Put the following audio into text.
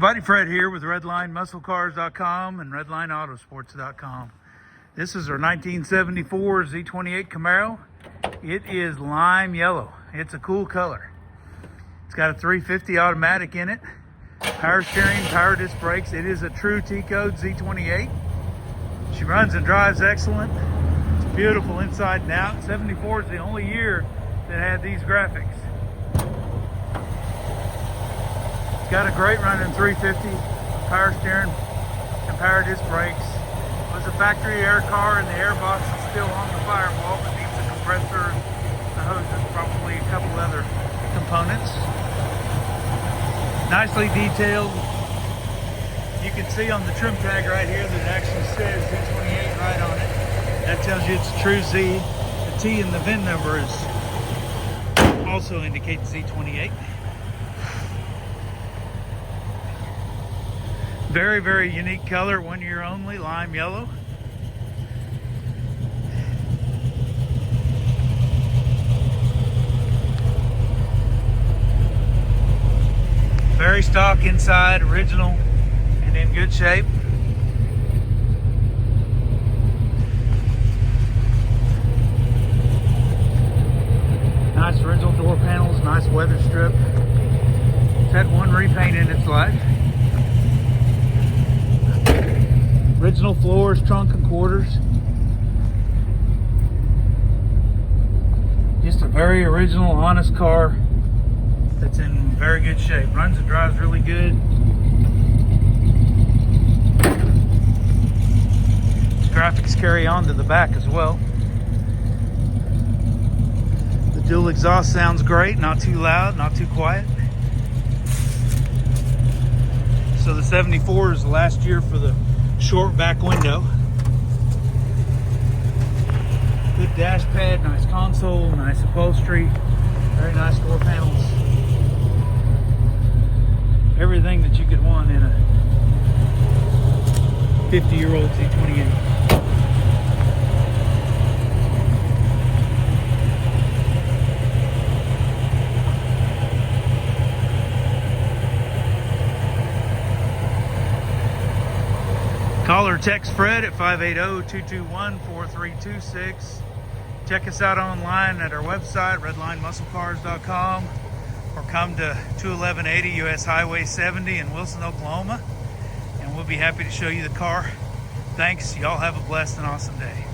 Buddy Fred here with RedlineMuscleCars.com and RedlineAutosports.com. This is our 1974 Z28 Camaro. It is lime yellow. It's a cool color. It's got a 350 automatic in it. Power steering, power disc brakes. It is a true T-code Z28. She runs and drives excellent. It's beautiful inside and out. 74 is the only year that had these graphics. Got a great running 350, power steering and power disc brakes. It was a factory air car and the air box is still on the firewall, but needs a compressor, the hoses, probably a couple other components. Nicely detailed. You can see on the trim tag right here that it actually says Z28 right on it. That tells you it's a true Z. The T in the VIN number is also indicates Z28. Very, very unique color, 1 year only, lime yellow. Very stock inside, original and in good shape. Nice original door panels, nice weather strip. It's had one repaint in its life. Original floors, trunk and quarters. Just a very original, honest car that's in very good shape. Runs and drives really good. The graphics carry on to the back as well. The dual exhaust sounds great, not too loud, not too quiet. So the 74 is the last year for the short back window. Good dash pad, nice console, nice upholstery, very nice door panels. Everything that you could want in a 50-year-old Z28. Call or text Fred at 580-221-4326. Check us out online at our website, RedlineMuscleCars.com, or come to 21180 US Highway 70 in Wilson, Oklahoma, and we'll be happy to show you the car. Thanks. Y'all have a blessed and awesome day.